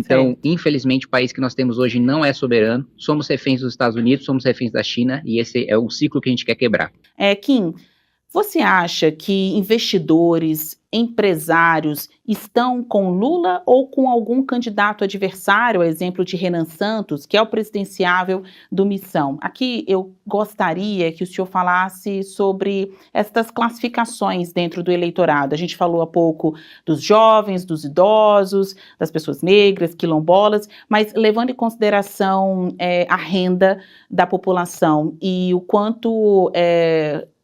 Então, Certo. infelizmente, o país que nós temos hoje não é soberano, somos reféns dos Estados Unidos, somos reféns da China, e esse é o ciclo que a gente quer quebrar. Kim, você acha que investidores, empresários estão com Lula ou com algum candidato adversário, a exemplo de Renan Santos, que é o presidenciável do Missão? Aqui eu gostaria que o senhor falasse sobre estas classificações dentro do eleitorado. A gente falou há pouco dos jovens, dos idosos, das pessoas negras, quilombolas, mas levando em consideração a renda da população e o quanto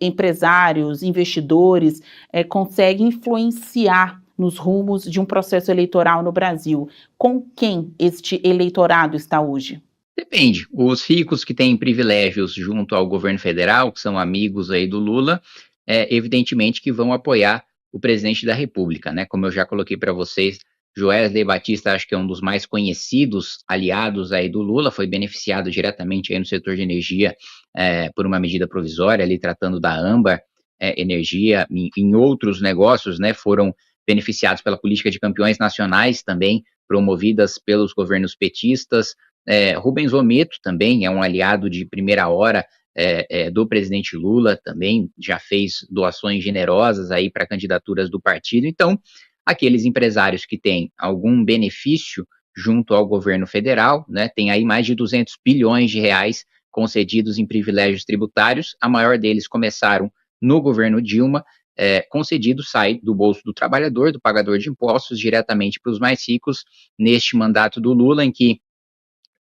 empresários, investidores conseguem influenciar nos rumos de um processo eleitoral no Brasil. Com quem este eleitorado está hoje? Depende. Os ricos que têm privilégios junto ao governo federal, que são amigos aí do Lula, evidentemente que vão apoiar o presidente da República, né? Como eu já coloquei para vocês, Joesley Batista acho que é um dos mais conhecidos aliados aí do Lula, foi beneficiado diretamente aí no setor de energia por uma medida provisória, ali tratando da âmbar energia, em outros negócios, né? Foram beneficiados pela política de campeões nacionais também, promovidas pelos governos petistas. Rubens Ometo também é um aliado de primeira hora do presidente Lula, também já fez doações generosas aí para candidaturas do partido. Então, aqueles empresários que têm algum benefício junto ao governo federal, né, tem aí mais de 200 bilhões de reais concedidos em privilégios tributários, a maior deles começaram no governo Dilma, concedido sai do bolso do trabalhador, do pagador de impostos, diretamente para os mais ricos, neste mandato do Lula, em que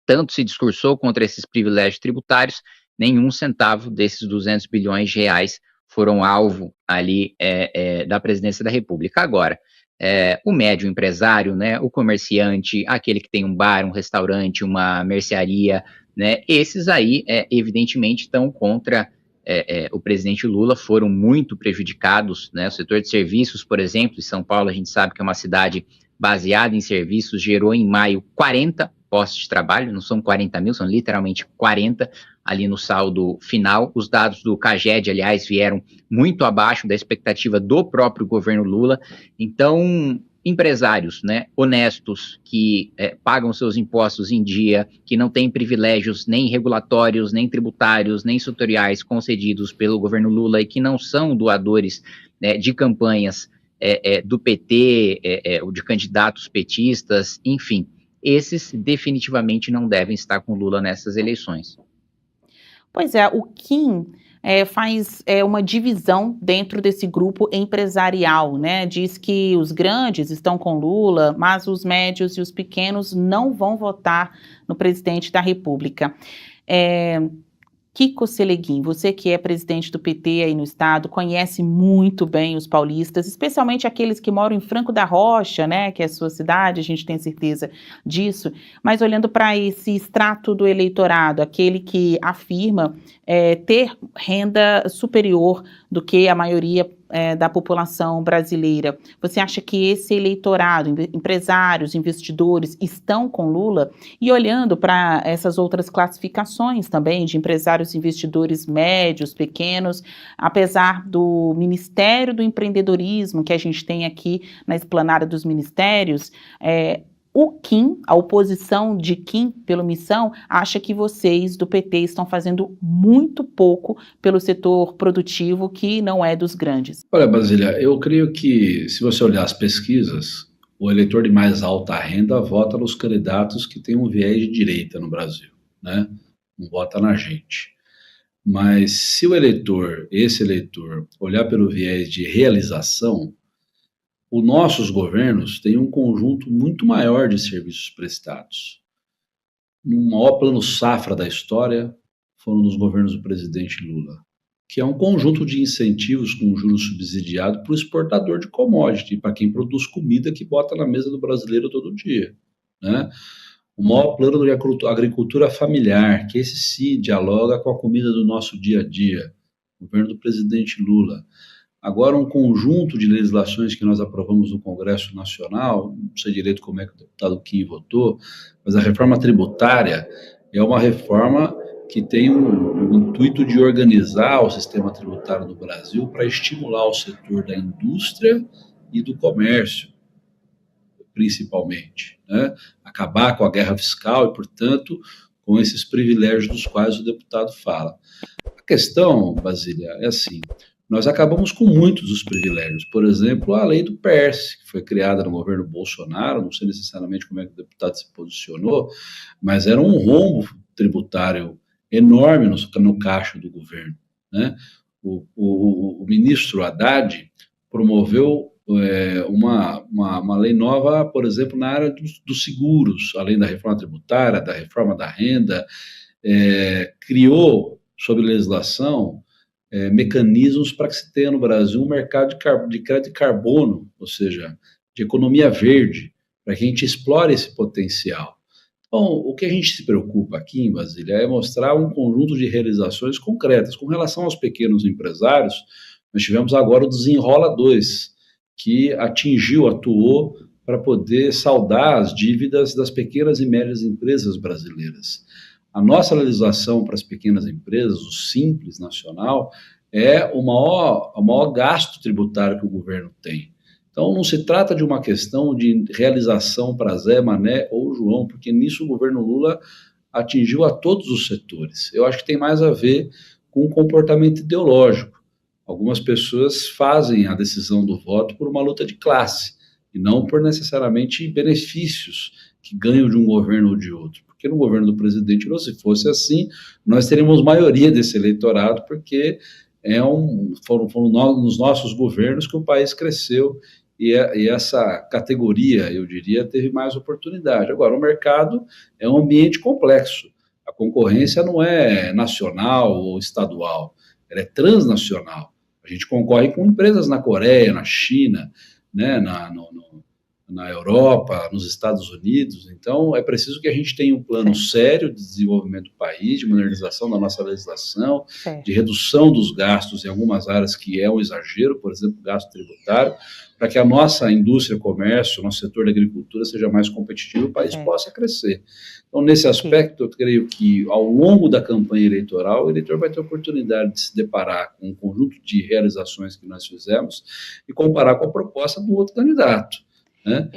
tanto se discursou contra esses privilégios tributários, nenhum centavo desses 200 bilhões de reais foram alvo ali da presidência da República. Agora, o médio empresário, né, o comerciante, aquele que tem um bar, um restaurante, uma mercearia, né, esses aí, evidentemente, estão contra o presidente Lula, foram muito prejudicados, né, o setor de serviços, por exemplo, em São Paulo a gente sabe que é uma cidade baseada em serviços, gerou em maio 40 postos de trabalho, não são 40 mil, são literalmente 40 ali no saldo final. Os dados do CAGED, aliás, vieram muito abaixo da expectativa do próprio governo Lula. Então, empresários, né, honestos, que pagam seus impostos em dia, que não têm privilégios nem regulatórios, nem tributários, nem setoriais concedidos pelo governo Lula e que não são doadores de campanhas do PT, ou de candidatos petistas, enfim, esses definitivamente não devem estar com Lula nessas eleições. Pois é, o Kim faz uma divisão dentro desse grupo empresarial, né? Diz que os grandes estão com Lula, mas os médios e os pequenos não vão votar no presidente da República. Kiko Seleguin, você que é presidente do PT aí no estado, conhece muito bem os paulistas, especialmente aqueles que moram em Franco da Rocha, né, que é a sua cidade, a gente tem certeza disso, mas olhando para esse extrato do eleitorado, aquele que afirma ter renda superior do que a maioria da população brasileira, você acha que esse eleitorado, empresários, investidores, estão com Lula? E olhando para essas outras classificações também de empresários, investidores médios, pequenos, apesar do Ministério do Empreendedorismo que a gente tem aqui na esplanada dos ministérios, o Kim, a oposição de Kim pelo Missão, acha que vocês do PT estão fazendo muito pouco pelo setor produtivo que não é dos grandes. Olha, Brasília, eu creio que se você olhar as pesquisas, o eleitor de mais alta renda vota nos candidatos que têm um viés de direita no Brasil, né? Não vota na gente. Mas se esse eleitor, olhar pelo viés de realização, os nossos governos têm um conjunto muito maior de serviços prestados. No maior plano safra da história foram nos governos do presidente Lula, que é um conjunto de incentivos com juros subsidiados para o exportador de commodity, para quem produz comida que bota na mesa do brasileiro todo dia, né? O maior plano de agricultura familiar, que esse sim dialoga com a comida do nosso dia a dia, governo do presidente Lula. Agora, um conjunto de legislações que nós aprovamos no Congresso Nacional, não sei direito como é que o deputado Kim votou, mas a reforma tributária é uma reforma que tem o intuito de organizar o sistema tributário do Brasil para estimular o setor da indústria e do comércio. principalmente, né? Acabar com a guerra fiscal e, portanto, com esses privilégios dos quais o deputado fala. A questão, Basília, é assim, nós acabamos com muitos dos privilégios. Por exemplo, a lei do PERSE, que foi criada no governo Bolsonaro, não sei necessariamente como é que o deputado se posicionou, mas era um rombo tributário enorme no caixa do governo, né? O ministro Haddad promoveu uma lei nova, por exemplo, na área dos seguros, além da reforma tributária, da reforma da renda, criou, sob legislação, mecanismos para que se tenha no Brasil um mercado de crédito de carbono, ou seja, de economia verde, para que a gente explore esse potencial. Então, o que a gente se preocupa aqui em Brasília é mostrar um conjunto de realizações concretas. Com relação aos pequenos empresários, nós tivemos agora o Desenrola 2, que atuou para poder saldar as dívidas das pequenas e médias empresas brasileiras. A nossa legislação para as pequenas empresas, o Simples Nacional, é o maior gasto tributário que o governo tem. Então, não se trata de uma questão de realização para Zé, Mané ou João, porque nisso o governo Lula atingiu a todos os setores. Eu acho que tem mais a ver com o comportamento ideológico. Algumas pessoas fazem a decisão do voto por uma luta de classe, e não por necessariamente benefícios que ganham de um governo ou de outro. Porque no governo do presidente Lula, se fosse assim, nós teríamos maioria desse eleitorado, porque foram nos nossos governos que o país cresceu e essa categoria, eu diria, teve mais oportunidade. Agora, o mercado é um ambiente complexo. A concorrência não é nacional ou estadual, ela é transnacional. A gente concorre com empresas na Coreia, na China, né, na Europa, nos Estados Unidos. Então, é preciso que a gente tenha um plano sério de desenvolvimento do país, de modernização da nossa legislação, de redução dos gastos em algumas áreas que é um exagero, por exemplo, gasto tributário, para que a nossa indústria, comércio, nosso setor da agricultura seja mais competitivo e o país possa crescer. Então, nesse aspecto, eu creio que, ao longo da campanha eleitoral, o eleitor vai ter a oportunidade de se deparar com um conjunto de realizações que nós fizemos e comparar com a proposta do outro candidato. Né?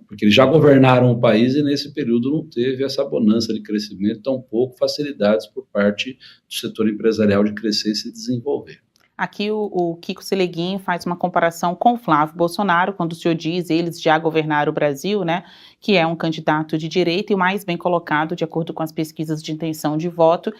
Porque eles já governaram o país e nesse período não teve essa bonança de crescimento, tampouco facilidades por parte do setor empresarial de crescer e se desenvolver. Aqui o Kiko Seleguin faz uma comparação com Flávio Bolsonaro, quando o senhor diz eles já governaram o Brasil, né, que é um candidato de direita e o mais bem colocado, de acordo com as pesquisas de intenção de voto,